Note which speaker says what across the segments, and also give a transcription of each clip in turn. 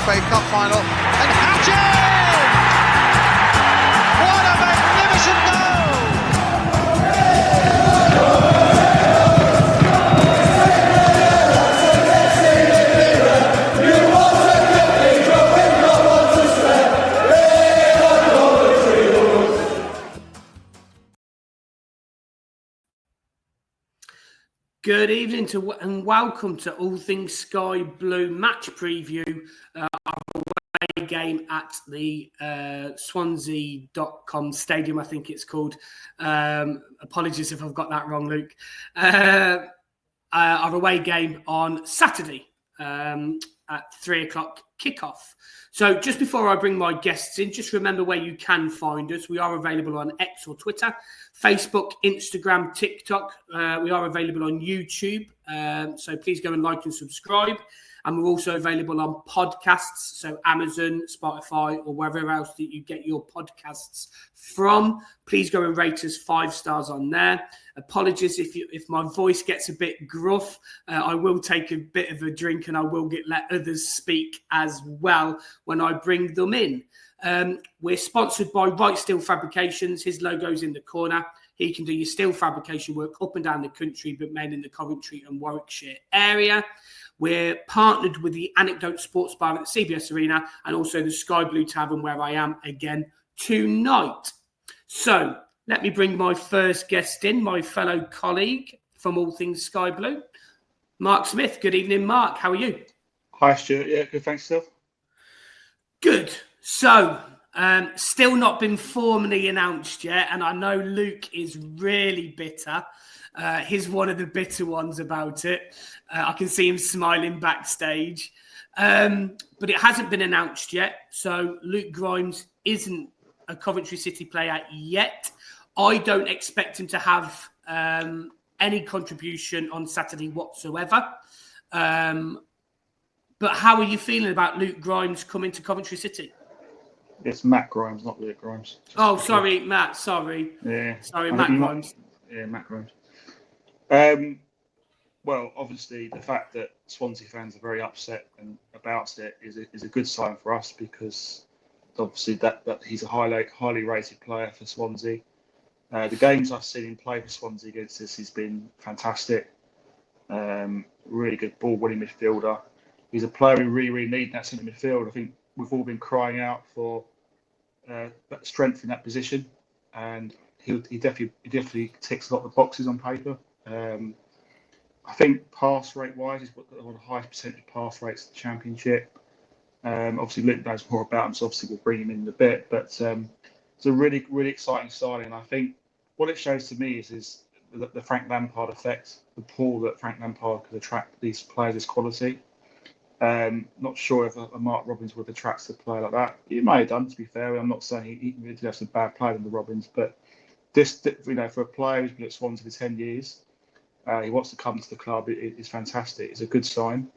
Speaker 1: FA Cup final. And Hatchin! What a magnificent goal!
Speaker 2: Good evening and welcome to All Things Sky Blue match preview. Our away game at the Swansea.com stadium, I think it's called. Apologies if I've got that wrong, Luke. Our away game on Saturday at 3 o'clock kickoff. So just before I bring my guests in, just remember where you can find us. We are available on X or Twitter, Facebook, Instagram, TikTok. We are available on YouTube. So please go and like and subscribe. And we're also available on podcasts, so Amazon, Spotify, or wherever else that you get your podcasts from. Please go and rate us 5 stars on there. Apologies if my voice gets a bit gruff. I will take a bit of a drink and I will let others speak as well when I bring them in. We're sponsored by Right Steel Fabrications. His logo's in the corner. He can do your steel fabrication work up and down the country, but mainly in the Coventry and Warwickshire area. We're partnered with the Anecdote Sports Bar at the CBS Arena and also the Sky Blue Tavern, where I am again tonight. So let me bring my first guest in, my fellow colleague from All Things Sky Blue, Mark Smith. Good evening, Mark. How are you?
Speaker 3: Hi, Stuart. Yeah, good. Thanks, Steph.
Speaker 2: Good. So, still not been formally announced yet, and I know Luke is really bitter. He's one of the bitter ones about it. I can see him smiling backstage. But it hasn't been announced yet. So Luke Grimes isn't a Coventry City player yet. I don't expect him to have any contribution on Saturday whatsoever. But how are you feeling about Luke Grimes coming to Coventry City?
Speaker 3: It's Matt Grimes, not Luke Grimes.
Speaker 2: Oh, sorry, Matt. Sorry.
Speaker 3: Yeah.
Speaker 2: Sorry, Matt Grimes.
Speaker 3: Yeah, Matt Grimes. Well, obviously, the fact that Swansea fans are very upset about it is a good sign for us, because obviously that he's a highly rated player for Swansea. The games I've seen him play for Swansea against us, he's been fantastic. Really good ball-winning midfielder. He's a player we really need in that centre midfield. I think we've all been crying out for strength in that position, and he definitely ticks a lot of the boxes on paper. I think pass rate wise, he's got one of the highest percentage pass rates in the Championship. Obviously, Luke knows more about him, so obviously we'll bring him in a bit. But it's a really, really exciting signing. And I think what it shows to me is the Frank Lampard effect, the pull that Frank Lampard could attract these players, this quality. Not sure if a Mark Robins would attract a player like that. He may have done, to be fair. I'm not saying he did have some bad players in the Robins, but this, for a player who's been at Swansea for 10 years, he wants to come to the club. It's fantastic. It's a good sign.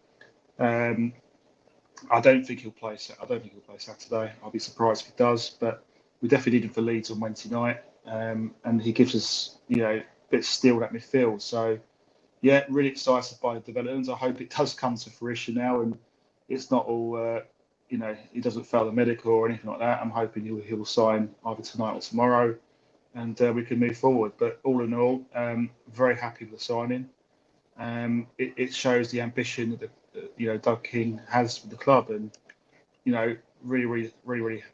Speaker 3: I don't think he'll play Saturday. I'll be surprised if he does, but we definitely need him for Leeds on Wednesday night, and he gives us, a bit of steel at midfield. So. Yeah, really excited by the developments. I hope it does come to fruition now, and it's not all, he doesn't fail the medical or anything like that. I'm hoping he'll sign either tonight or tomorrow, and we can move forward. But all in all, very happy with the signing. It shows the ambition that Doug King has with the club, and really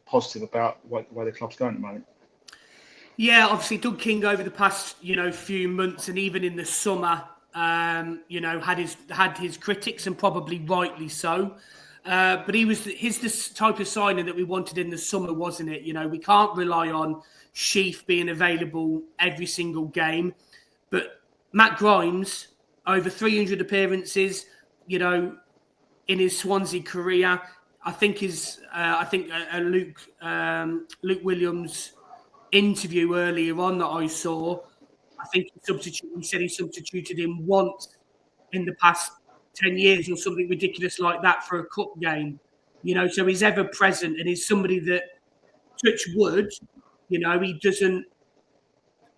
Speaker 3: positive about where the club's going at the moment.
Speaker 2: Yeah, obviously Doug King over the past few months, and even in the summer. Had his critics, and probably rightly so. But he's the type of signing that we wanted in the summer, wasn't it? We can't rely on Sheaf being available every single game. But Matt Grimes, over 300 appearances, in his Swansea career, I think Luke Williams' interview earlier on that I saw. I think he said he substituted him once in the past 10 years or something ridiculous like that for a cup game. So he's ever present, and he's somebody that, touch wood, he doesn't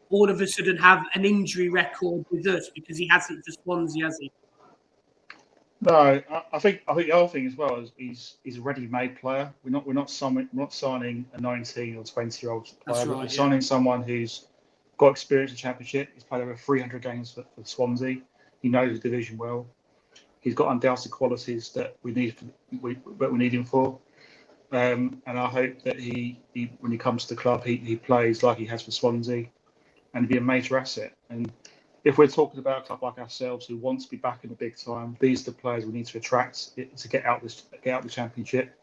Speaker 2: all of a sudden have an injury record with us, because he hasn't for Swansea, has he?
Speaker 3: No, I think the other thing as well is he's a ready-made player. We're not signing a 19 or 20-year-old
Speaker 2: That's
Speaker 3: player. We're
Speaker 2: right. Yeah.
Speaker 3: signing someone who's got experience in the Championship. He's played over 300 games for Swansea. He knows the division well. He's got undoubted qualities that we need him for. And I hope that he when he comes to the club, he plays like he has for Swansea, and be a major asset. And if we're talking about a club like ourselves who wants to be back in the big time, these are the players we need to attract to get out the Championship.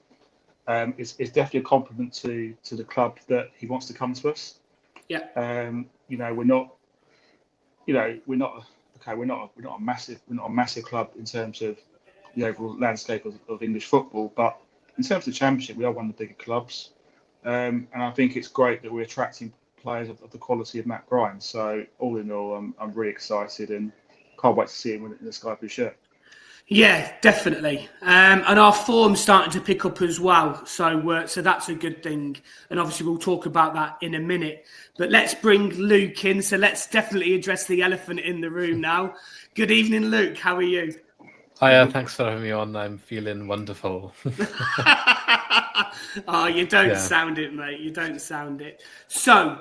Speaker 3: It's definitely a compliment to the club that he wants to come to us.
Speaker 2: Yeah.
Speaker 3: We're not a massive club in terms of the overall landscape of English football, but in terms of the Championship, we are one of the bigger clubs, and I think it's great that we're attracting players of the quality of Matt Grimes. So all in all, I'm really excited and can't wait to see him in the sky blue shirt.
Speaker 2: Yeah, definitely. And our form's starting to pick up as well. So that's a good thing. And obviously we'll talk about that in a minute. But let's bring Luke in. So let's definitely address the elephant in the room now. Good evening, Luke. How are you?
Speaker 4: Hiya, thanks for having me on. I'm feeling wonderful.
Speaker 2: Oh, you don't sound it, mate. You don't sound it. So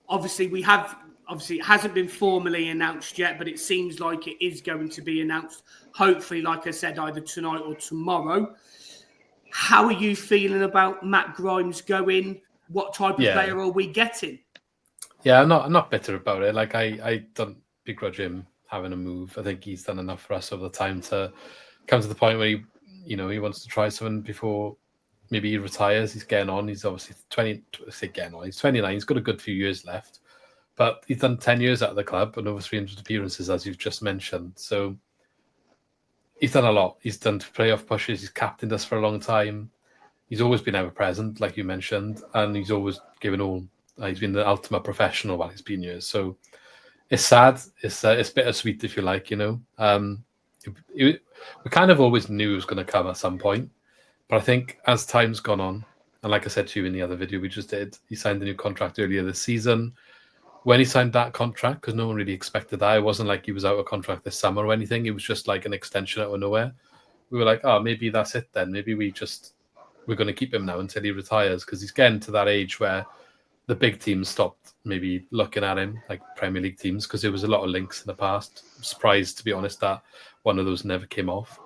Speaker 2: obviously it hasn't been formally announced yet, but it seems like it is going to be announced. Hopefully, like I said, either tonight or tomorrow. How are you feeling about Matt Grimes going? What type of player are we getting?
Speaker 4: Yeah, I'm not bitter about it. Like I don't begrudge him having a move. I think he's done enough for us over the time to come to the point where he wants to try something before maybe he retires. He's getting on. He's obviously 20. Getting on. He's 29. He's got a good few years left. But he's done 10 years out of the club and over 300 appearances, as you've just mentioned. So he's done a lot. He's done playoff pushes. He's captained us for a long time. He's always been ever present, like you mentioned, and he's always given all. He's been the ultimate professional while he's been here. So it's sad. It's bittersweet, if you like. We kind of always knew it was going to come at some point. But I think as time's gone on, and like I said to you in the other video we just did, he signed a new contract earlier this season. When he signed that contract, because no one really expected that, it wasn't like he was out of contract this summer or anything. It was just like an extension out of nowhere. We were like, oh, maybe that's it then. Maybe we're going to keep him now until he retires, because he's getting to that age where the big teams stopped maybe looking at him, like Premier League teams, because there was a lot of links in the past. I'm surprised, to be honest, that one of those never came off.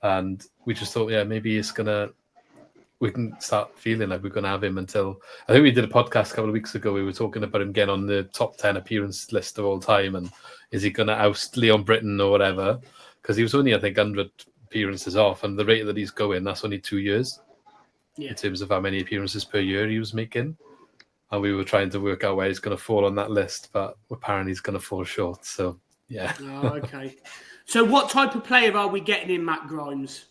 Speaker 4: And we just thought, maybe we can start feeling like we're going to have him until... I think we did a podcast a couple of weeks ago. We were talking about him getting on the top 10 appearance list of all time. And is he going to oust Leon Britton or whatever? Because he was only, I think, 100 appearances off. And the rate that he's going, that's only 2 years in terms of how many appearances per year he was making. And we were trying to work out where he's going to fall on that list. But apparently he's going to fall short. So, yeah.
Speaker 2: Oh, okay. So what type of player are we getting in Matt Grimes?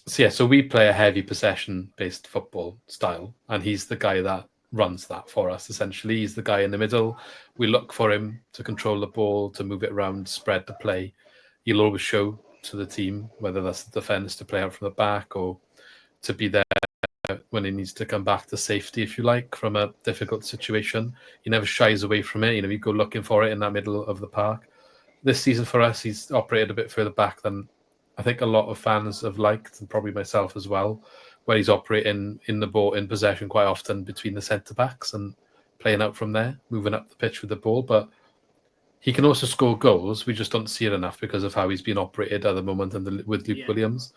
Speaker 4: So we play a heavy possession-based football style, and he's the guy that runs that for us, essentially. He's the guy in the middle. We look for him to control the ball, to move it around, spread the play. He'll always show to the team, whether that's the defenders to play out from the back or to be there when he needs to come back to safety, if you like, from a difficult situation. He never shies away from it. We go looking for it in that middle of the park. This season for us, he's operated a bit further back than I think a lot of fans have liked, and probably myself as well, where he's operating in the ball, in possession quite often between the centre-backs and playing out from there, moving up the pitch with the ball. But he can also score goals. We just don't see it enough because of how he's been operated at the moment with Luke Williams.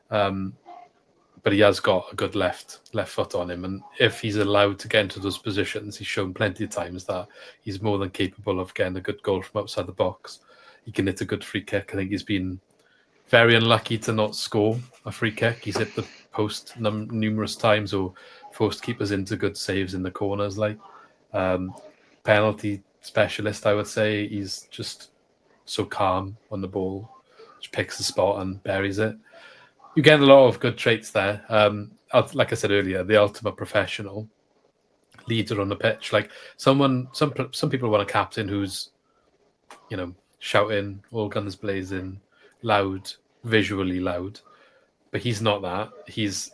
Speaker 4: But he has got a good left foot on him. And if he's allowed to get into those positions, he's shown plenty of times that he's more than capable of getting a good goal from outside the box. He can hit a good free kick. I think he's been very unlucky to not score a free kick. He's hit the post numerous times or forced keepers into good saves in the corners. Penalty specialist, I would say. He's just so calm on the ball. Just picks the spot and buries it. You get a lot of good traits there. Like I said earlier, the ultimate professional leader on the pitch. Like some people want a captain who's, shouting, all guns blazing, loud, visually loud, but he's not that. He's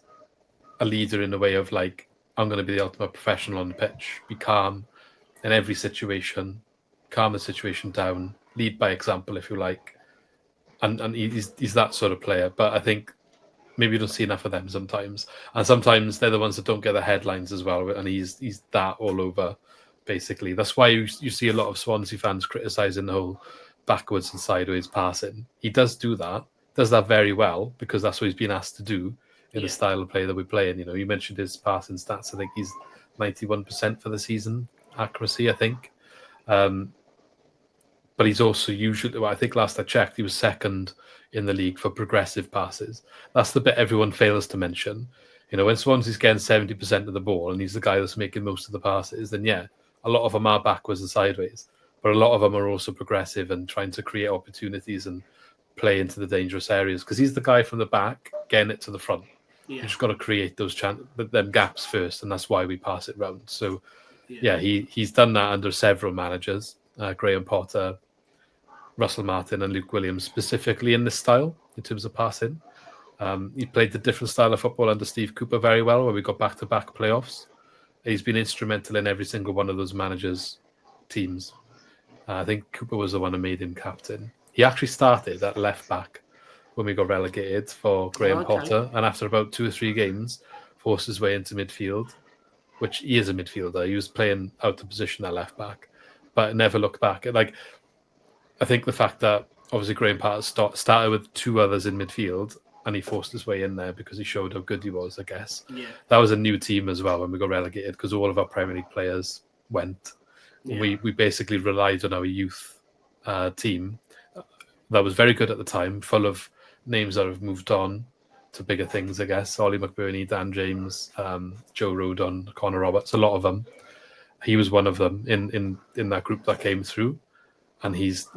Speaker 4: a leader in the way of like, I'm going to be the ultimate professional on the pitch, be calm in every situation, calm the situation down, lead by example, if you like. and he's that sort of player. But I think maybe you don't see enough of them sometimes, and sometimes they're the ones that don't get the headlines as well. And he's that all over, basically. That's why you see a lot of Swansea fans criticising the whole backwards and sideways passing. He does that very well, because that's what he's been asked to do in the style of play that we're playing. You know, you mentioned his passing stats. I think he's 91% for the season accuracy, I think. But he's also usually, well, I think last I checked, he was second in the league for progressive passes. That's the bit everyone fails to mention. You know, when Swansea's getting 70% of the ball and he's the guy that's making most of the passes, then yeah, a lot of them are backwards and sideways. But a lot of them are also progressive and trying to create opportunities and play into the dangerous areas, because he's the guy from the back getting it to the front. You just got to create those them gaps first, and that's why we pass it round. So yeah, he's done that under several managers, Graham Potter, Russell Martin and Luke Williams, specifically in this style in terms of passing. He played the different style of football under Steve Cooper very well, where we got back-to-back playoffs. He's been instrumental in every single one of those managers' teams. I think Cooper was the one who made him captain. He actually started at left back when we got relegated for Graham Potter, and after about 2 or 3 games, forced his way into midfield, which he is a midfielder. He was playing out of position at left back, but never looked back. Like, I think the fact that obviously Graham Potter started with 2 others in midfield, and he forced his way in there because he showed how good he was, I guess. Yeah. That was a new team as well when we got relegated, because all of our Premier League players went. Yeah. We basically relied on our youth team that was very good at the time, full of names that have moved on to bigger things, I guess. Ollie McBurney, Dan James, Joe Rodon, Connor Roberts, a lot of them. He was one of them in that group that came through. And he's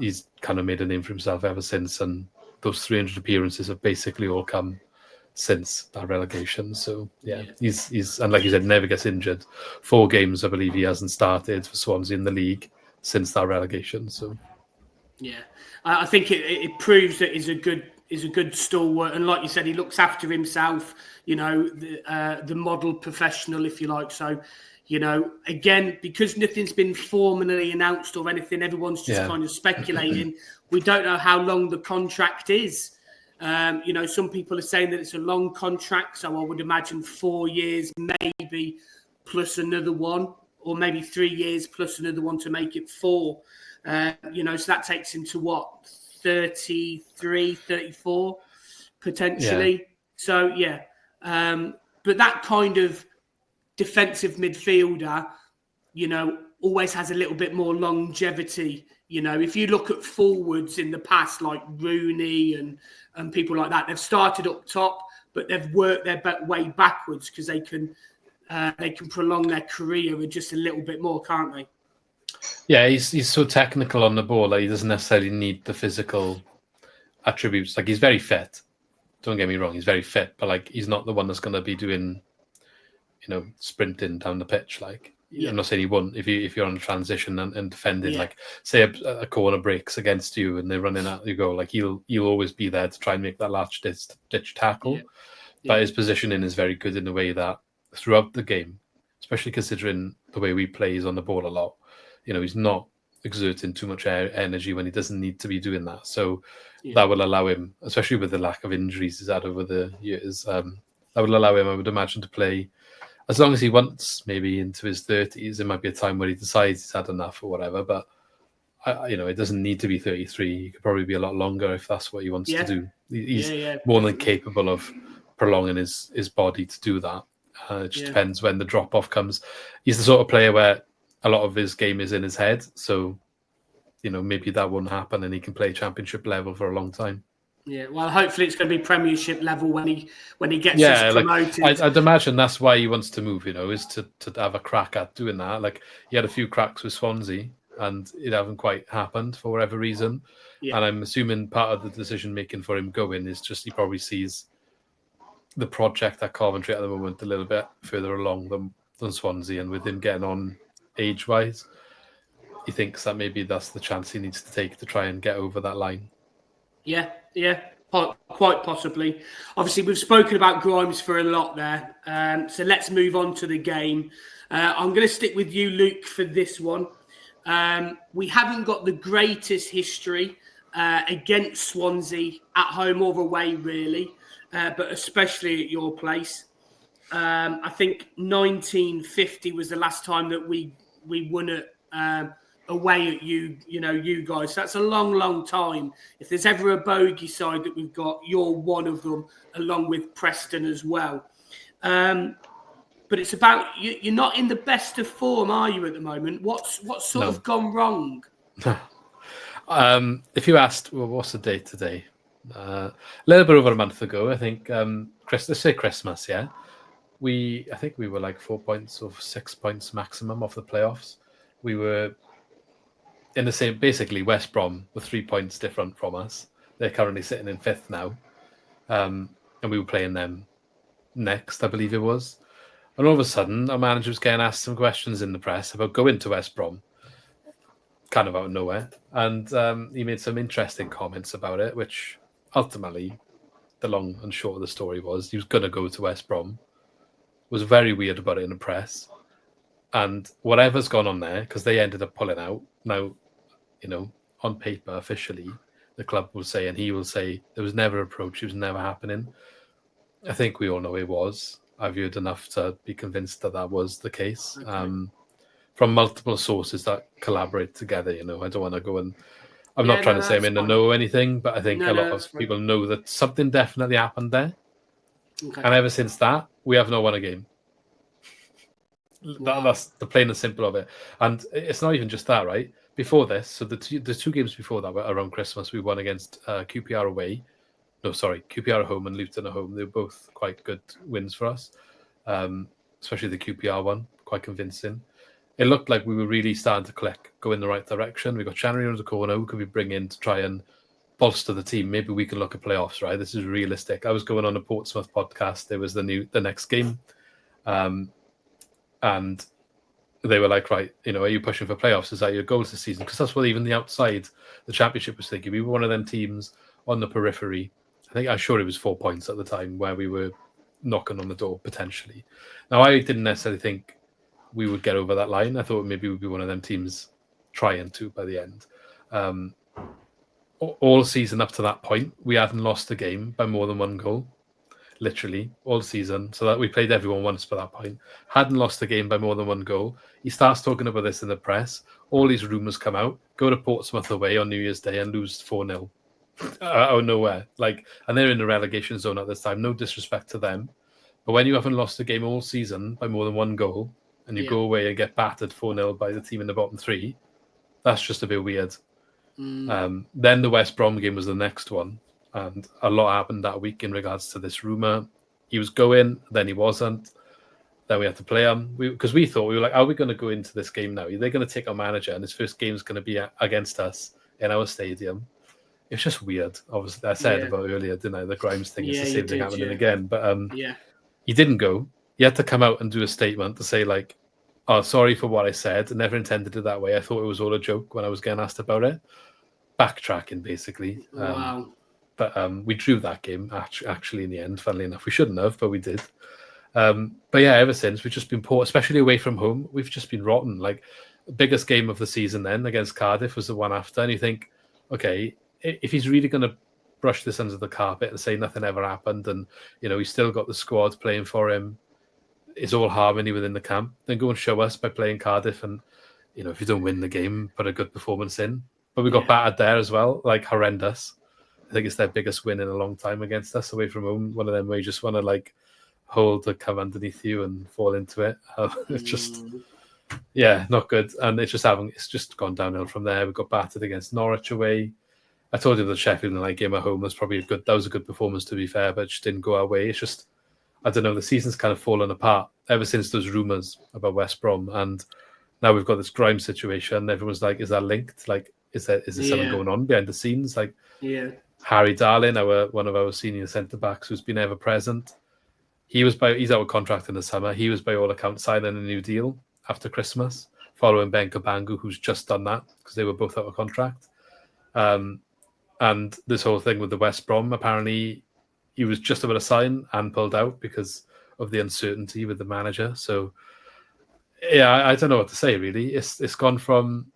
Speaker 4: kind of made a name for himself ever since. And those 300 appearances have basically all come since that relegation. So yeah, he's and like you said, never gets injured. 4 games, I believe, he hasn't started for Swansea in the league since that relegation. So
Speaker 2: yeah, I think it proves that he's a good stalwart, and like you said, he looks after himself. You know, the model professional, if you like. So. You know, again, because nothing's been formally announced or anything, everyone's just kind of speculating. We don't know how long the contract is. You know, some people are saying that it's a long contract, so I would imagine 4 years, maybe plus another one, or maybe 3 years plus another one to make it 4. You know, so that takes him to what, 33, 34 potentially. Yeah. So yeah, but that kind of defensive midfielder, you know, always has a little bit more longevity. You know, if you look at forwards in the past, like Rooney and people like that, they've started up top, but they've worked their way backwards because they can prolong their career just a little bit more, can't they?
Speaker 4: Yeah, he's so technical on the ball that he doesn't necessarily need the physical attributes. Like, he's very fit. Don't get me wrong, he's very fit, but like, he's not the one that's going to be doing, you know, sprinting down the pitch. Like, I'm not saying he won't if you're on a transition and defending, like say a corner breaks against you and they're running at you go, like he'll always be there to try and make that last ditch tackle. But his positioning is very good in the way that throughout the game, especially considering the way we play, he's on the ball a lot. You know, he's not exerting too much energy when he doesn't need to be doing that. So that will allow him, especially with the lack of injuries he's had over the years, that will allow him, I would imagine, to play as long as he wants, maybe into his 30s. There might be a time where he decides he's had enough or whatever, but you know, it doesn't need to be 33. He could probably be a lot longer if that's what he wants to do. He's more than capable of prolonging his body to do that. It just depends when the drop-off comes. He's the sort of player where a lot of his game is in his head, so you know, maybe that won't happen and he can play championship level for a long time.
Speaker 2: Yeah, well, hopefully it's going to be Premiership level when he gets promoted.
Speaker 4: Like, I'd imagine that's why he wants to move, you know, is to have a crack at doing that. Like, he had a few cracks with Swansea and it hasn't quite happened for whatever reason. Yeah. And I'm assuming part of the decision making for him going is just he probably sees the project at Coventry at the moment a little bit further along than Swansea, and with him getting on age-wise, he thinks that maybe that's the chance he needs to take to try and get over that line.
Speaker 2: Yeah, quite possibly. Obviously, we've spoken about Grimes for a lot there, so let's move on to the game. I'm going to stick with you, Luke, for this one. We haven't got the greatest history against Swansea at home or away, really, but especially at your place. I think 1950 was the last time that we won it away at you guys. That's a long, long time. If there's ever a bogey side that we've got, you're one of them, along with Preston as well. But it's about you're not in the best of form, are you, at the moment? What's sort of gone wrong?
Speaker 4: If you asked, well, what's the date today? A little bit over a month ago, I think. Let's say Christmas, yeah. I think we were like 4 points or 6 points maximum off the playoffs. We were in the same, basically West Brom were 3 points different from us. They're currently sitting in 5th now. And we were playing them next, I believe it was. And all of a sudden, our manager was getting asked some questions in the press about going to West Brom, kind of out of nowhere. And he made some interesting comments about it, which ultimately, the long and short of the story was he was going to go to West Brom. Was very weird about it in the press. And whatever's gone on there, because they ended up pulling out. Now, on paper, officially, the club will say, and he will say, there was never approach, it was never happening. I think we all know it was. I've heard enough to be convinced that was the case. Okay. From multiple sources that collaborate together, I don't want to go and... I'm not trying to say I'm in the know or anything, but I think a lot of people know that something definitely happened there. Okay. And ever since that, we have not won a game. Wow. That's the plain and simple of it. And it's not even just that, right? Before this, so the two games before that were around Christmas, we won against QPR away. No, sorry, QPR at home and Luton at home. They were both quite good wins for us, especially the QPR one, quite convincing. It looked like we were really starting to click, go in the right direction. We got January on the corner. Who could we bring in to try and bolster the team? Maybe we can look at playoffs, right? This is realistic. I was going on a Portsmouth podcast. There was the next game. And they were like, right, are you pushing for playoffs? Is that your goal this season? Because that's what even the outside, the championship was thinking. We were one of them teams on the periphery. I think I'm sure it was 4 points at the time where we were knocking on the door, potentially. Now, I didn't necessarily think we would get over that line. I thought maybe we'd be one of them teams trying to by the end. All season up to that point, we hadn't lost a game by more than one goal. Literally, all season. So that we played everyone once by that point. Hadn't lost a game by more than one goal. He starts talking about this in the press. All these rumours come out. Go to Portsmouth away on New Year's Day and lose 4-0. Out of nowhere. And they're in the relegation zone at this time. No disrespect to them. But when you haven't lost a game all season by more than one goal, and you go away and get battered 4-0 by the team in the bottom three, that's just a bit weird. Then the West Brom game was the next one. And a lot happened that week in regards to this rumour. He was going, then he wasn't. Then we had to play him. Because we thought, we were like, are we going to go into this game now? They're going to take our manager, and his first game is going to be against us in our stadium. It's just weird. Obviously, I said about earlier, didn't I? The Grimes thing is the same thing happening again. But he didn't go. He had to come out and do a statement to say, oh, sorry for what I said. I never intended it that way. I thought it was all a joke when I was getting asked about it. Backtracking, basically.
Speaker 2: Wow.
Speaker 4: But we drew that game, actually, in the end, funnily enough. We shouldn't have, but we did. But yeah, ever since, we've just been poor, especially away from home. We've just been rotten. The biggest game of the season then against Cardiff was the one after. And you think, okay, if he's really going to brush this under the carpet and say nothing ever happened and, he's still got the squad playing for him, it's all harmony within the camp, then go and show us by playing Cardiff and, if you don't win the game, put a good performance in. But we got battered there as well, horrendous. I think it's their biggest win in a long time against us away from home. One of them where you just want to hold the cover underneath you and fall into it. It's just, not good. And it's just gone downhill from there. We got battered against Norwich away. I told you the Sheffield United game at home was that was a good performance, to be fair, but it just didn't go our way. It's just, I don't know, the season's kind of fallen apart ever since those rumours about West Brom. And now we've got this Grimes situation. Everyone's like, is that linked? Is there something going on behind the scenes? Harry Darling, one of our senior centre-backs who's been ever present. He's out of contract in the summer. He was by all accounts signing a new deal after Christmas, following Ben Kabangu, who's just done that because they were both out of contract. And this whole thing with the West Brom, apparently he was just about to sign and pulled out because of the uncertainty with the manager. So, yeah, I don't know what to say, really. It's gone from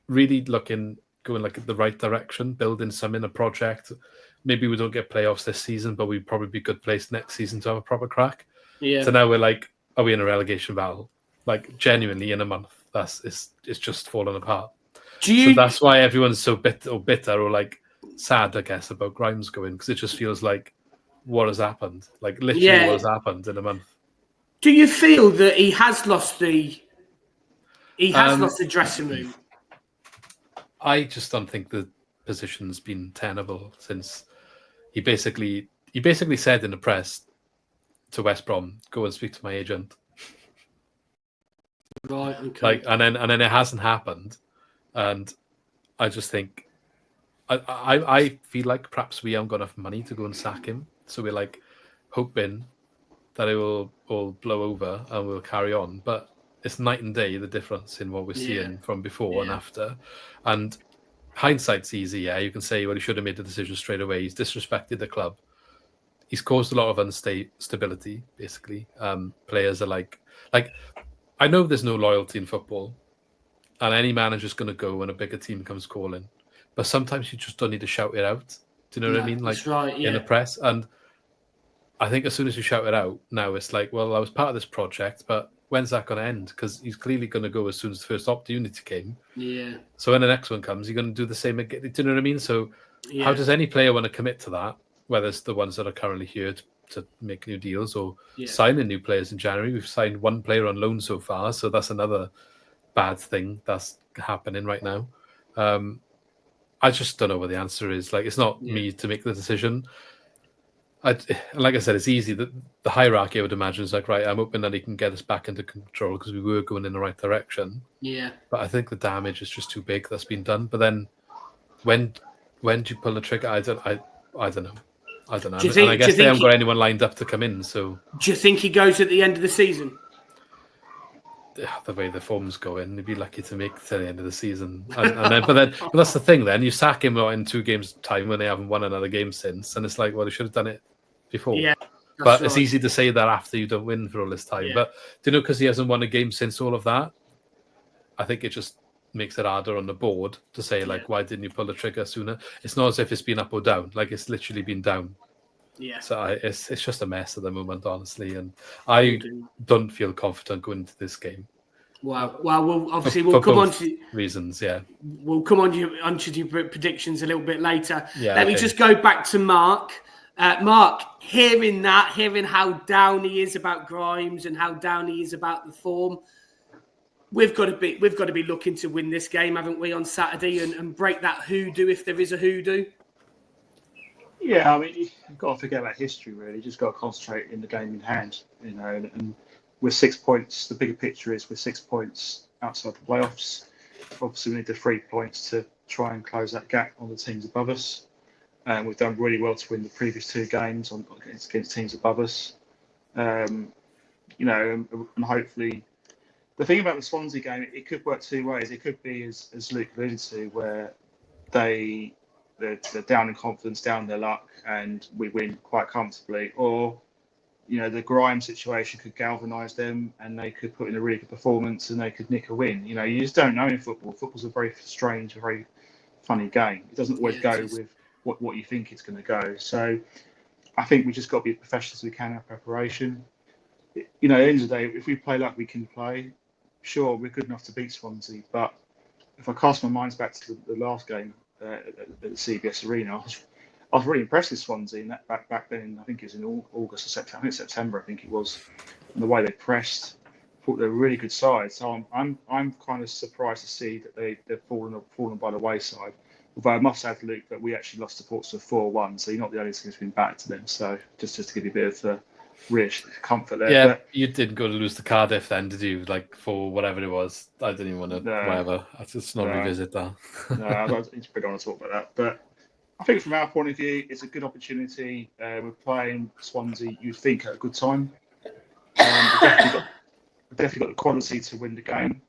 Speaker 4: really looking going like the right direction, building some in a project. Maybe we don't get playoffs this season, but we'd probably be good placed next season to have a proper crack.
Speaker 2: Yeah.
Speaker 4: So now we're like, are we in a relegation battle? Like genuinely in a month, it's just fallen apart. So that's why everyone's so bitter or like sad, I guess, about Grimes going, because it just feels like what has happened? Like literally what has happened in a month.
Speaker 2: Do you feel that he has lost the dressing room?
Speaker 4: I just don't think the position's been tenable since he basically said in the press to West Brom, go and speak to my agent.
Speaker 2: Right, okay.
Speaker 4: Like and then it hasn't happened. And I just think I feel like perhaps we haven't got enough money to go and sack him. So we're like hoping that it will all blow over and we'll carry on. But it's night and day, the difference in what we're seeing from before and after. And hindsight's easy, yeah. You can say, well, he should have made the decision straight away. He's disrespected the club. He's caused a lot of instability, basically. Players are like, I know there's no loyalty in football, and any manager's going to go when a bigger team comes calling. But sometimes you just don't need to shout it out. Do you know what I mean? Like in the press. And I think as soon as you shout it out, now it's like, well, I was part of this project, but when's that going to end? Because he's clearly going to go as soon as the first opportunity came.
Speaker 2: Yeah.
Speaker 4: So when the next one comes, you're going to do the same again. Do you know what I mean? So how does any player want to commit to that? Whether it's the ones that are currently here to make new deals or signing new players in January. We've signed one player on loan so far, so that's another bad thing that's happening right now. I just don't know what the answer is. Like, it's not me to make the decision. Like I said, it's easy. The hierarchy, I would imagine, is like, right, I'm hoping that he can get us back into control because we were going in the right direction.
Speaker 2: Yeah.
Speaker 4: But I think the damage is just too big that's been done. But then when do you pull the trigger? I don't know. And I guess they haven't got anyone lined up to come in. So
Speaker 2: do you think he goes at the end of the season?
Speaker 4: The way the form's going, he'd be lucky to make it to the end of the season. But that's the thing. Then you sack him in 2 games' time when they haven't won another game since, and it's like, well, they should have done it before.
Speaker 2: Yeah,
Speaker 4: but it's easy to say that after you don't win for all this time.
Speaker 2: Yeah.
Speaker 4: But do you know, because he hasn't won a game since all of that, I think it just makes it harder on the board to say, like, why didn't you pull the trigger sooner? It's not as if it's been up or down. Like, it's literally been down.
Speaker 2: Yeah.
Speaker 4: So it's just a mess at the moment, honestly, and I don't feel confident going into this game.
Speaker 2: Well, we'll come on to
Speaker 4: reasons. Yeah,
Speaker 2: we'll come on to your predictions a little bit later.
Speaker 4: Yeah,
Speaker 2: Let me just go back to Mark. Mark, hearing how down he is about Grimes and how down he is about the form, we've got to be looking to win this game, haven't we, on Saturday, and break that hoodoo if there is a hoodoo.
Speaker 3: Yeah, I mean, you've got to forget about history, really. You've just got to concentrate in the game in hand, you know. And with 6 points, the bigger picture is we're 6 points outside the playoffs. Obviously, we need the 3 points to try and close that gap on the teams above us. And we've done really well to win the previous 2 games against teams above us. You know, and hopefully, the thing about the Swansea game, it could work 2 ways. It could be, as Luke alluded to, where they're down in confidence, down their luck, and we win quite comfortably. Or, you know, the Grimes situation could galvanise them and they could put in a really good performance and they could nick a win. You know, you just don't know in football. Football's a very strange, very funny game. It doesn't always go with what you think it's going to go. So I think we just got to be as professional as we can in our preparation. You know, at the end of the day, if we play like we can play, sure, we're good enough to beat Swansea. But if I cast my mind back to the last game, at the CBS Arena, I was really impressed with Swansea. And that back then, I think it was in August or September. I think September. I think it was. And the way they pressed, I thought they were a really good side. So I'm kind of surprised to see that they've fallen by the wayside. Although I must add, Luke, that we actually lost to Portsmouth 4-1. So you're not the only team who's been back to them. So just to give you a bit of comfort there.
Speaker 4: Yeah,
Speaker 3: but
Speaker 4: you didn't go to lose to Cardiff then, did you? Like for whatever it was. I didn't even want to.
Speaker 3: No.
Speaker 4: Whatever. I just not revisit that.
Speaker 3: No, I don't want to talk about that. But I think from our point of view, it's a good opportunity. We're playing Swansea, you'd think, at a good time. We've definitely got the quality to win the game.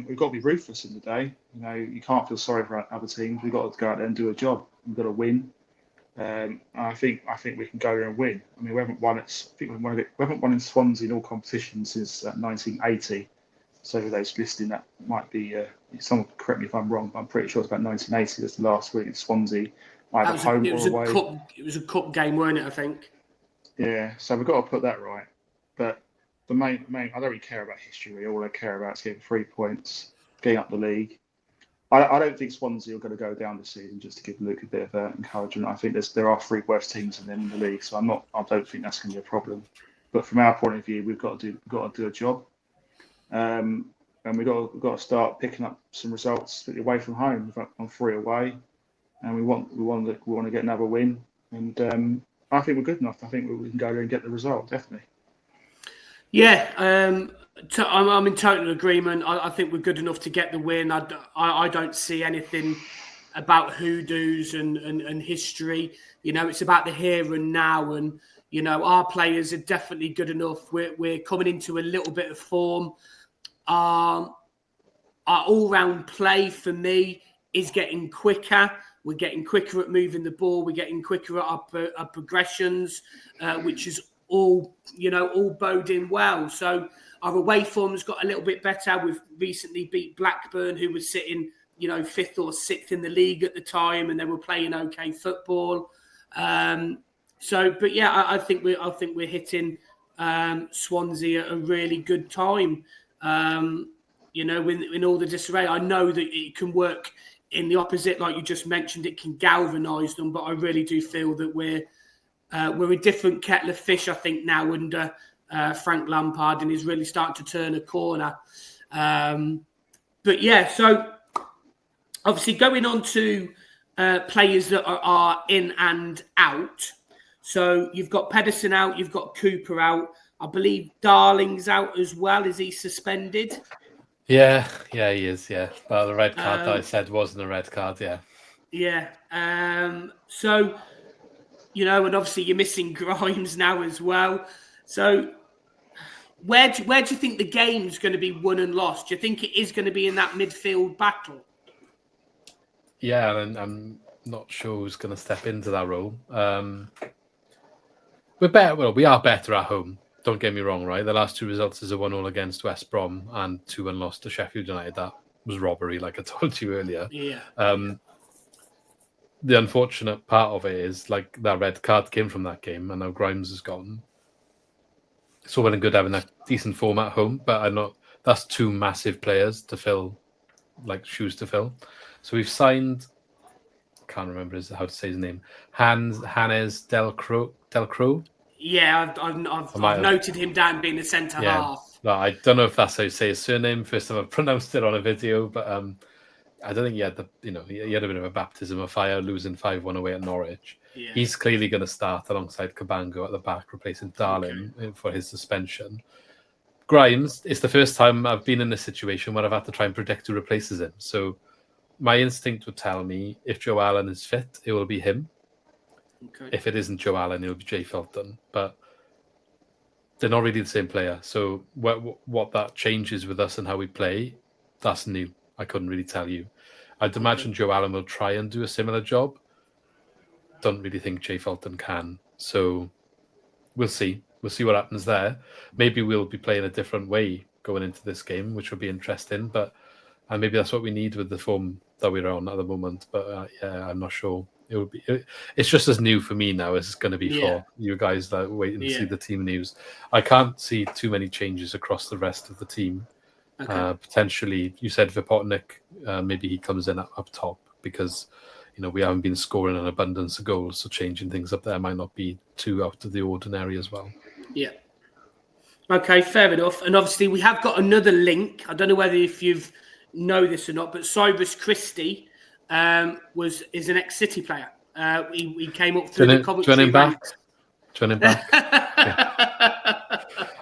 Speaker 3: We've got to be ruthless in the day. You know, you can't feel sorry for other teams. We've got to go out there and do a job. We've got to win. I think we can go there and win. I mean, we haven't won in Swansea in all competitions since 1980. So those listening, that might be, someone correct me if I'm wrong, but I'm pretty sure it's about 1980 was the last win at Swansea, either home or away.
Speaker 2: It was a cup game, weren't it, I think?
Speaker 3: Yeah, so we've got to put that right. But the main, I don't really care about history. Really. All I care about is getting 3 points, getting up the league. I don't think Swansea are going to go down this season, just to give Luke a bit of encouragement. I think there are 3 worse teams than them in the league, so I don't think that's going to be a problem. But from our point of view, we've got to do a job, and we've got to start picking up some results away from home. We've gone 3 away, and we want to get another win. And I think we're good enough. I think we can go there and get the result, definitely.
Speaker 2: Yeah, I'm in total agreement. I think we're good enough to get the win. I don't see anything about hoodoos and history. It's about the here and now. And, our players are definitely good enough. We're coming into a little bit of form. Our all-round play, for me, is getting quicker. We're getting quicker at moving the ball. We're getting quicker at our progressions, which is all boding well. So our away form's got a little bit better. We've recently beat Blackburn, who was sitting, 5th or 6th in the league at the time, and they were playing okay football. I think we're hitting Swansea at a really good time. In all the disarray, I know that it can work in the opposite, like you just mentioned. It can galvanise them, but I really do feel that we're a different kettle of fish, I think, now under Frank Lampard, and he's really starting to turn a corner. So obviously going on to players that are in and out. So you've got Pedersen out, you've got Cooper out. I believe Darling's out as well. Is he suspended?
Speaker 4: Yeah, he is, yeah. But the red card that I said wasn't a red card, yeah.
Speaker 2: Yeah. And obviously you're missing Grimes now as well. So where do you think the game's going to be won and lost? Do you think it is going to be in that midfield battle?
Speaker 4: Yeah, and I'm not sure who's going to step into that role. We're better. Well, we are better at home. Don't get me wrong, right? The last 2 results is a 1-1 against West Brom and 2-1 loss to Sheffield United. That was robbery, like I told you earlier.
Speaker 2: Yeah.
Speaker 4: The unfortunate part of it is, like, that red card came from that game, and now Grimes is gone. It's all well and good having a decent form at home, but that's 2 massive players to fill, like, shoes to fill. So we've signed, can't remember how to say his name, Hannes Del Croo.
Speaker 2: Yeah, I've noted him down being a centre half.
Speaker 4: No, I don't know if that's how you say his surname. First time I've pronounced it on a video, but I don't think he had he had a bit of a baptism of fire losing 5-1 away at Norwich.
Speaker 2: Yeah.
Speaker 4: He's clearly going to start alongside Cabango at the back, replacing Darling for his suspension. Grimes, it's the first time I've been in this situation where I've had to try and predict who replaces him. So my instinct would tell me if Joe Allen is fit, it will be him. Okay. If it isn't Joe Allen, it'll be Jay Felton. But they're not really the same player. So what that changes with us and how we play, that's new. I couldn't really tell you. I'd imagine Joe Allen will try and do a similar job. Don't really think Jay Felton can. So we'll see. We'll see what happens there. Maybe we'll be playing a different way going into this game, which will be interesting. And maybe that's what we need with the form that we're on at the moment. But I'm not sure. It's just as new for me now as it's going to be for you guys that waiting to see the team news. I can't see too many changes across the rest of the team. Okay. Potentially, you said Vipotnik, maybe he comes in up top because we haven't been scoring an abundance of goals, so changing things up there might not be too out of the ordinary as well. Yeah.
Speaker 2: Okay, fair enough. And obviously, we have got another link. I don't know whether if you've know this or not, but Cyrus Christie is an ex-City player. He came up through the Coventry ranks.
Speaker 4: Turn him back.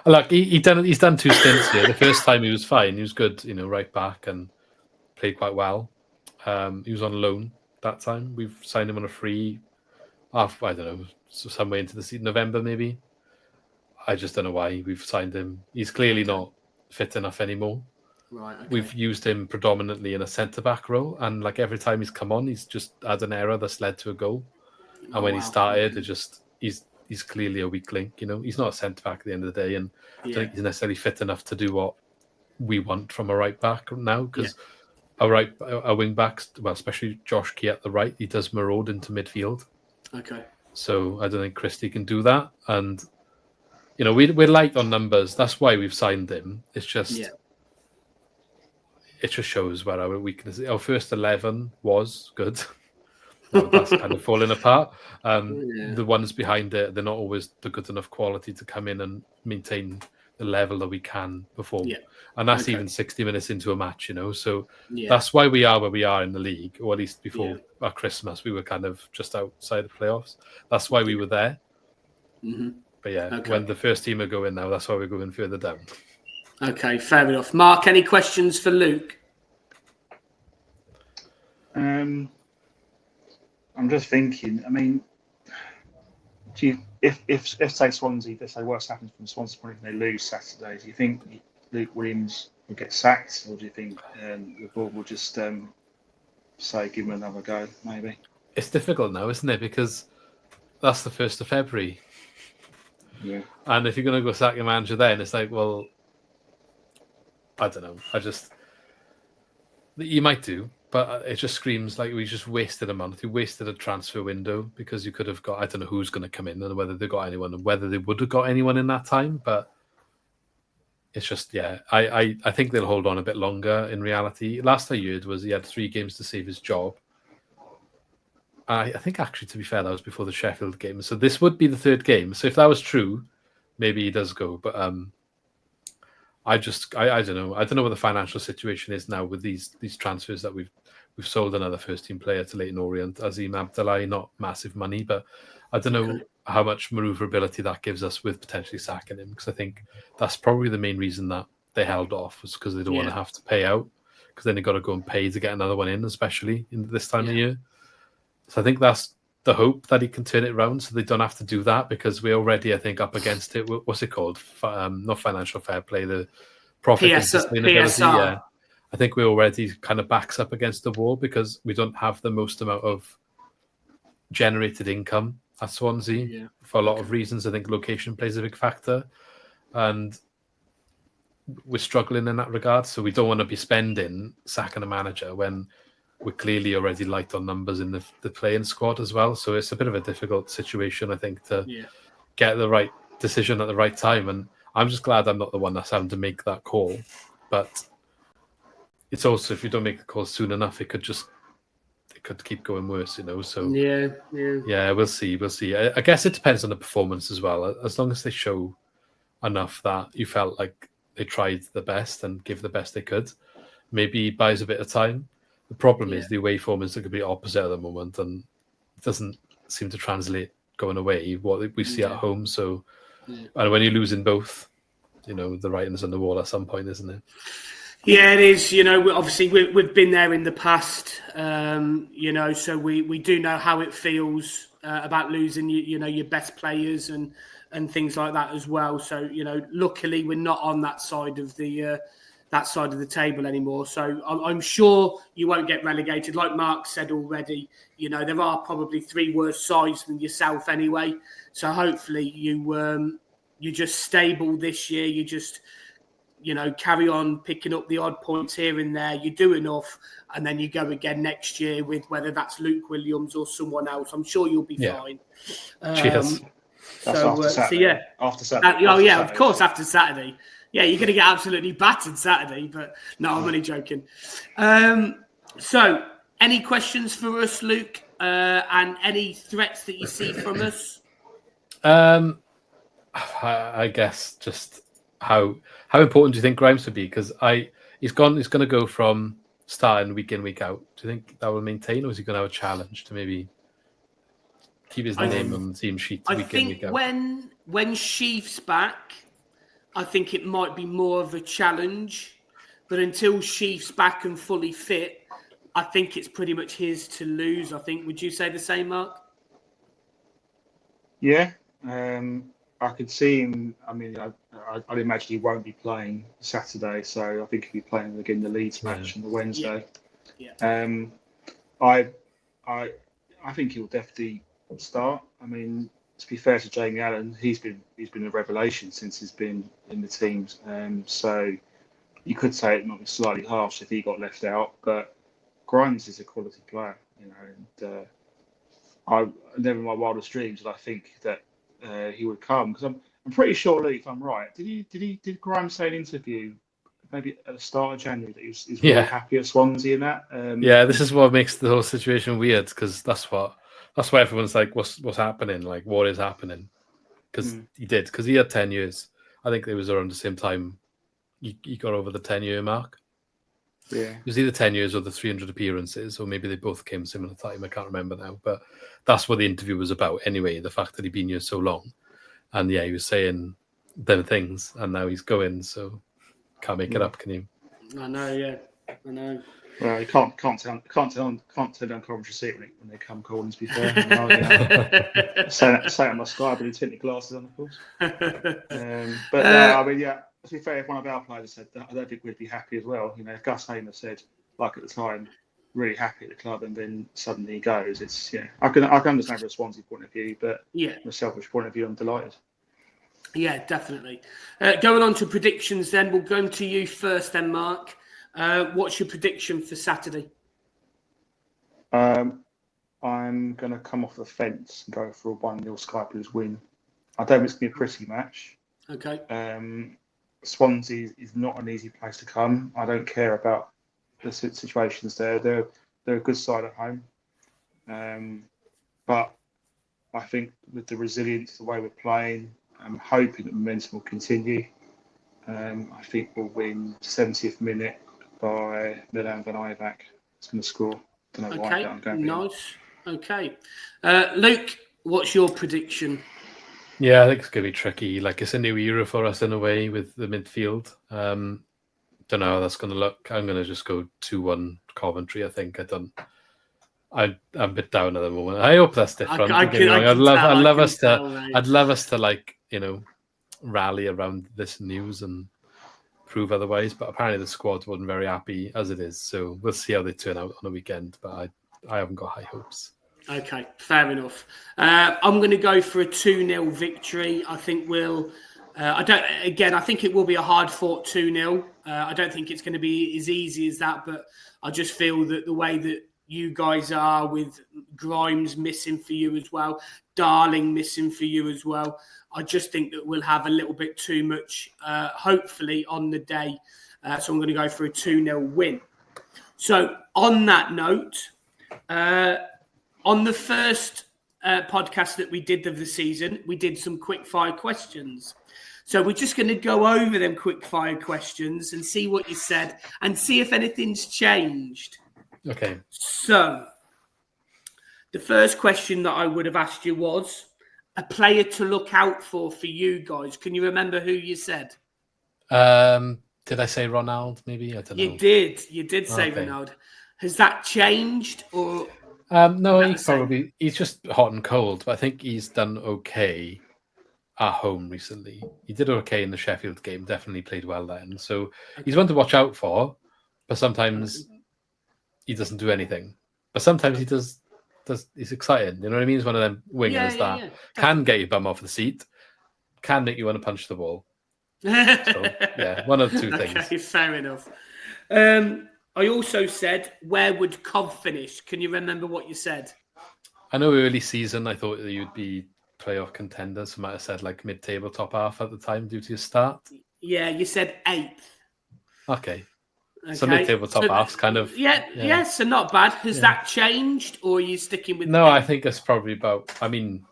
Speaker 4: Look, he's done 2 stints here. The first time he was fine. He was good, right back and played quite well. He was on loan that time. We've signed him on a free, I don't know, somewhere into the season, November maybe. I just don't know why we've signed him. He's clearly not fit enough anymore.
Speaker 2: Right. Okay.
Speaker 4: We've used him predominantly in a centre-back role, and like every time he's come on, he's just had an error that's led to a goal. And when he started, he's clearly a weak link. He's not a centre-back at the end of the day, and I don't think he's necessarily fit enough to do what we want from a right back now, because our wing backs, well, especially Josh Key at the right, he does maraud into midfield.
Speaker 2: Okay.
Speaker 4: So I don't think Christie can do that. And, we're light on numbers. That's why we've signed him. It's just, it just shows where our weakness is. Our first 11 was good. Now that's kind of falling apart. The ones behind it, they're not always the good enough quality to come in and maintain the level that we can perform.
Speaker 2: Yeah.
Speaker 4: And that's even 60 minutes into a match, So
Speaker 2: Yeah.
Speaker 4: that's why we are where we are in the league, or at least before our Christmas, we were kind of just outside the playoffs. That's why we were there.
Speaker 2: Mm-hmm.
Speaker 4: But when the first team are going now, that's why we're going further down.
Speaker 2: Okay, fair enough. Mark, any questions for Luke?
Speaker 3: I'm just thinking. I mean, if say Swansea, if say worse happens from Swansea point, if they lose Saturday, do you think Luke Williams will get sacked, or do you think the board will just say give him another go? Maybe
Speaker 4: it's difficult now, isn't it? Because that's the 1st of February.
Speaker 3: Yeah.
Speaker 4: And if you're going to go sack your manager then, it's like, well, I don't know. You might do, but it just screams like we just wasted a month. You wasted a transfer window because you could have got, I don't know who's going to come in and whether they got anyone and whether they would have got anyone in that time. But it's just, I think they'll hold on a bit longer in reality. Last I heard was he had 3 games to save his job. I think actually, to be fair, that was before the Sheffield game. So this would be the 3rd game. So if that was true, maybe he does go. But I don't know. I don't know what the financial situation is now with these transfers that we've sold another first team player to Leyton Orient, Azim Abdullahi, not massive money, but I don't know how much maneuverability that gives us with potentially sacking him, because I think that's probably the main reason that they held off, was because they don't want to have to pay out, because then they've got to go and pay to get another one in, especially in this time of year. So I think that's the hope, that he can turn it around so they don't have to do that, because we're already, I think, up against it. What's it called? Not financial fair play, the profit and sustainability.
Speaker 2: PSR.
Speaker 4: Yeah, I think we're already kind of backs up against the wall because we don't have the most amount of generated income at Swansea for a lot of reasons. I think location plays a big factor, and we're struggling in that regard. So we don't want to be spending sacking a manager when we're clearly already light on numbers in the playing squad as well. So it's a bit of a difficult situation, I think, to get the right decision at the right time. And I'm just glad I'm not the one that's having to make that call. But it's also, if you don't make the call soon enough, it could keep going worse, So we'll see. I guess it depends on the performance as well. As long as they show enough that you felt like they tried the best and give the best they could, maybe he buys a bit of time. The problem is the away form is the complete opposite at the moment, and it doesn't seem to translate going away what we see at home. So, and when you lose in both, the writing's on the wall at some point, isn't it?
Speaker 2: Yeah, it is. Obviously we've been there in the past. So we do know how it feels about losing your best players and things like that as well. So luckily we're not on that side of the table anymore. So I'm sure you won't get relegated. Like Mark said already, there are probably 3 worse sides than yourself anyway. So hopefully you're just stable this year. You just, carry on picking up the odd points here and there. You do enough, and then you go again next year with whether that's Luke Williams or someone else. I'm sure you'll be fine.
Speaker 4: Cheers.
Speaker 3: After Saturday.
Speaker 2: Of course, after Saturday. Yeah, you're going to get absolutely battered Saturday, but no, I'm only joking. So, any questions for us, Luke, and any threats that you see from us?
Speaker 4: I guess just how important do you think Grimes would be? Because he's going to go from starting week in, week out. Do you think that will maintain, or is he going to have a challenge to maybe keep his name on the team sheet week in, week out?
Speaker 2: I think when Sheaf's back, I think it might be more of a challenge, but until Sheaf's back and fully fit, I think it's pretty much his to lose. I think. Would you say the same, Mark?
Speaker 3: Yeah, I could see him. I mean, I'd imagine he won't be playing Saturday, so I think he'll be playing again the Leeds match on the Wednesday.
Speaker 2: Yeah.
Speaker 3: I think he'll definitely start. I mean, to be fair to Jamie Allen, he's been a revelation since he's been in the teams. So you could say it might be slightly harsh if he got left out, but Grimes is a quality player, and I never in my wildest dreams did I think that he would come, because I'm pretty sure, Lee, if I'm right, did Grimes say in an interview maybe at the start of January that he's really happy at Swansea and that?
Speaker 4: This is what makes the whole situation weird, because that's why everyone's like, what's happening? Like, what is happening? Because he had 10 years. I think it was around the same time he got over the 10-year mark.
Speaker 3: Yeah.
Speaker 4: It was either 10 years or the 300 appearances, or maybe they both came similar time. I can't remember now, but that's what the interview was about anyway, the fact that he'd been here so long. And he was saying them things, and now he's going, so can't make it up, can you?
Speaker 2: I know.
Speaker 3: Well, you can't turn down Coventry City when they come calling, to be fair. Say it on my sky, but he's tinted glasses on, of course. To be fair, if one of our players said that, I don't think we'd be happy as well. If Gus Hamer said, like at the time, really happy at the club, and then suddenly he goes, I can understand from a Swansea point of view, but from a selfish point of view, I'm delighted.
Speaker 2: Yeah, definitely. Going on to predictions then, we'll go to you first then, Mark. What's your prediction for Saturday?
Speaker 3: I'm going to come off the fence and go for a 1-0 Sky Blues win. I don't think it's going to be a pretty match.
Speaker 2: Okay.
Speaker 3: Swansea is not an easy place to come. I don't care about the situations there. They're a good side at home. But I think with the resilience, the way we're playing, I'm hoping that momentum will continue. I think we'll win 70th minute by Milan Van Ijvaak. It's going to score. Don't know why. I'm going
Speaker 2: nice. Okay. Luke, what's your prediction?
Speaker 4: Yeah, I think it's going to be tricky. Like, it's a new era for us in a way with the midfield. Don't know how that's going to look. I'm going to just go 2-1 Coventry, I think. I'm a bit down at the moment. I hope that's different. I'd love us to rally around this news and prove otherwise. But apparently the squad wasn't very happy as it is. So we'll see how they turn out on the weekend. But I haven't got high hopes.
Speaker 2: Okay, fair enough. I'm going to go for a 2-0 victory. I think I think it will be a hard-fought 2-0. I don't think it's going to be as easy as that, but I just feel that the way that you guys are, with Grimes missing for you as well, Darling missing for you as well, I just think that we'll have a little bit too much, hopefully, on the day. So I'm going to go for a 2-0 win. So on that note, on the first podcast that we did of the season, we did some quick-fire questions. So we're just going to go over them quick-fire questions and see what you said and see if anything's changed.
Speaker 4: Okay.
Speaker 2: So the first question that I would have asked you was a player to look out for you guys. Can you remember who you said?
Speaker 4: Did I say Ronaldo, maybe? I don't know.
Speaker 2: You did say Ronaldo. Has that changed, or...
Speaker 4: No, he's just hot and cold, but I think he's done okay at home recently. He did okay in the Sheffield game, definitely played well then. So he's one to watch out for, but sometimes he doesn't do anything. But sometimes he does. He's exciting. You know what I mean? He's one of them wingers that can get your bum off the seat, can make you want to punch the ball. So, one of the two things.
Speaker 2: Okay, fair enough. I also said, where would Cov finish? Can you remember what you said?
Speaker 4: I know early season, I thought that you'd be playoff contenders. I might have said like mid-table, top half at the time due to your start.
Speaker 2: Yeah, you said 8th.
Speaker 4: Okay. So mid-table, top half's kind of...
Speaker 2: Yeah, so not bad. Has that changed, or are you sticking with...
Speaker 4: No, I think it's probably about... I mean,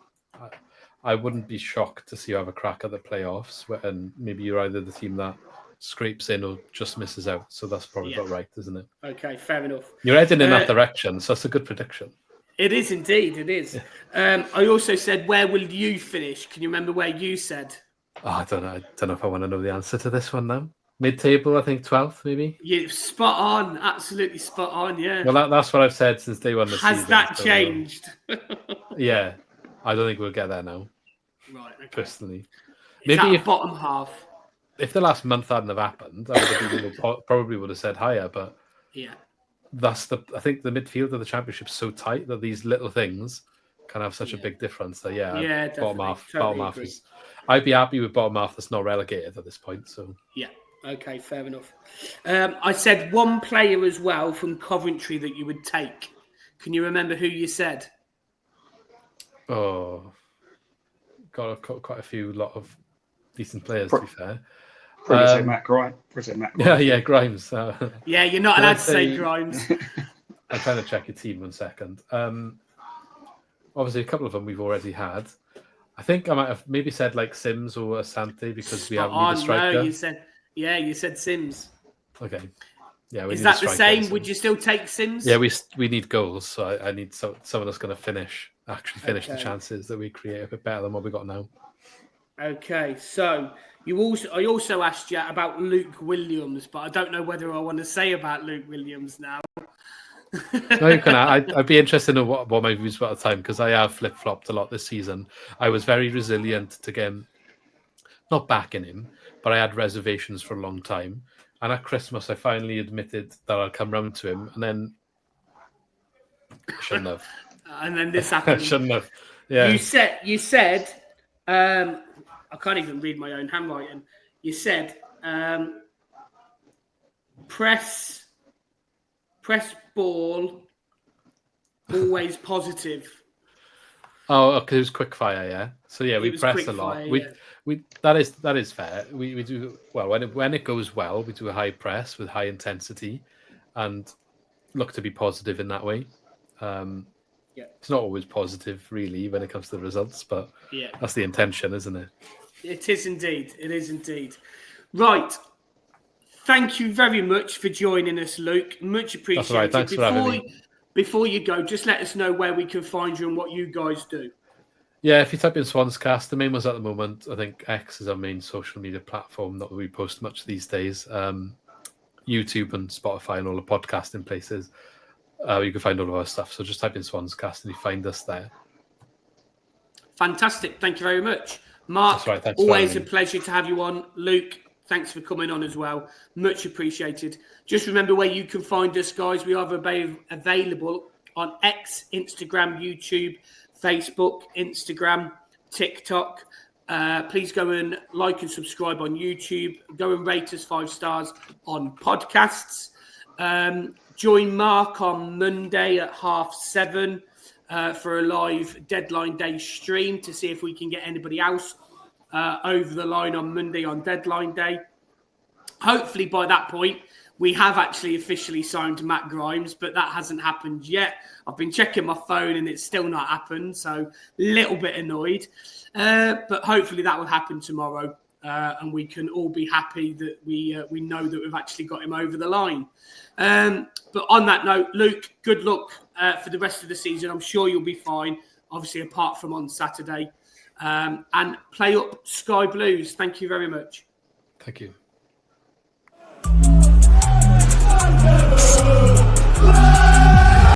Speaker 4: I wouldn't be shocked to see you have a crack at the playoffs, and maybe you're either the team that scrapes in or just misses out. So that's probably about right, isn't it?
Speaker 2: Okay, fair enough.
Speaker 4: You're heading in that direction, so that's a good prediction.
Speaker 2: It is indeed, it is. I also said, where will you finish? Can you remember where you said?
Speaker 4: Oh, I don't know. I don't know if I want to know the answer to this one now. Mid-table, I think 12th, maybe.
Speaker 2: Yeah, spot on. Absolutely spot on, yeah.
Speaker 4: Well, that's what I've said since day one of the season.
Speaker 2: Has that changed?
Speaker 4: Yeah. I don't think we'll get there now.
Speaker 2: Right, okay.
Speaker 4: Personally.
Speaker 2: Maybe if bottom half.
Speaker 4: If the last month hadn't have happened, I probably would have said higher, but I think the midfield of the championship's so tight that these little things can have such a big difference. That bottom half is. I'd be happy with bottom half that's not relegated at this point. So
Speaker 2: Okay, fair enough. I said one player as well from Coventry that you would take. Can you remember who you said?
Speaker 4: Oh, got quite a lot of decent players, to be fair.
Speaker 3: Probably say Matt Grimes.
Speaker 4: Yeah, Grimes.
Speaker 2: Yeah, you're not allowed to say Grimes.
Speaker 4: I'm trying to check your team 1 second. Obviously, a couple of them we've already had. I think I might have maybe said like Sims or Asante because we haven't needed a striker.
Speaker 2: No, you said Sims.
Speaker 4: Okay. Yeah,
Speaker 2: is that the same? Would you still take Sims?
Speaker 4: Yeah, we need goals, so I need someone that's going to finish the chances that we create a bit better than what we got now.
Speaker 2: Okay, so I also asked you about Luke Williams, but I don't know whether I want to say about Luke Williams now.
Speaker 4: No, you can. I'd be interested in what my views were at the time because I have flip-flopped a lot this season. I was very resilient to get him, not backing him, but I had reservations for a long time. And at Christmas, I finally admitted that I'd come round to him, and then I shouldn't have.
Speaker 2: And then this happened.
Speaker 4: I shouldn't have. Yeah.
Speaker 2: You said. I can't even read my own handwriting. You said press ball, always positive.
Speaker 4: Oh, because it was quick fire, yeah. So yeah, we press a lot.
Speaker 2: Fire,
Speaker 4: we that is fair. We do well when it goes well. We do a high press with high intensity, and look to be positive in that way. It's not always positive, really, when it comes to the results, but that's the intention, isn't it?
Speaker 2: It is indeed. It is indeed. Right. Thank you very much for joining us, Luke. Much appreciated.
Speaker 4: That's all right. Thanks for having me.
Speaker 2: Before you go, just let us know where we can find you and what you guys do.
Speaker 4: Yeah, if you type in Swanscast, the main ones at the moment, I think X is our main social media platform, not that we post much these days. YouTube and Spotify and all the podcasting places. You can find all of our stuff. So just type in Swanscast and you find us there.
Speaker 2: Fantastic. Thank you very much. Mark,
Speaker 4: right,
Speaker 2: always a pleasure to have you on. Luke, thanks for coming on as well. Much appreciated. Just remember where you can find us, guys. We are available on X, Instagram, YouTube, Facebook, Instagram, TikTok. Please go and like and subscribe on YouTube. Go and rate us 5 stars on podcasts. Join Mark on Monday at 7:30 for a live deadline day stream to see if we can get anybody else over the line on Monday on deadline day. Hopefully by that point, we have actually officially signed Matt Grimes, but that hasn't happened yet. I've been checking my phone and it's still not happened, so a little bit annoyed. But hopefully that will happen tomorrow, and we can all be happy that we know that we've actually got him over the line. But on that note, Luke, good luck for the rest of the season. I'm sure you'll be fine, obviously, apart from on Saturday. And play up Sky Blues. Thank you very much.
Speaker 4: Thank you.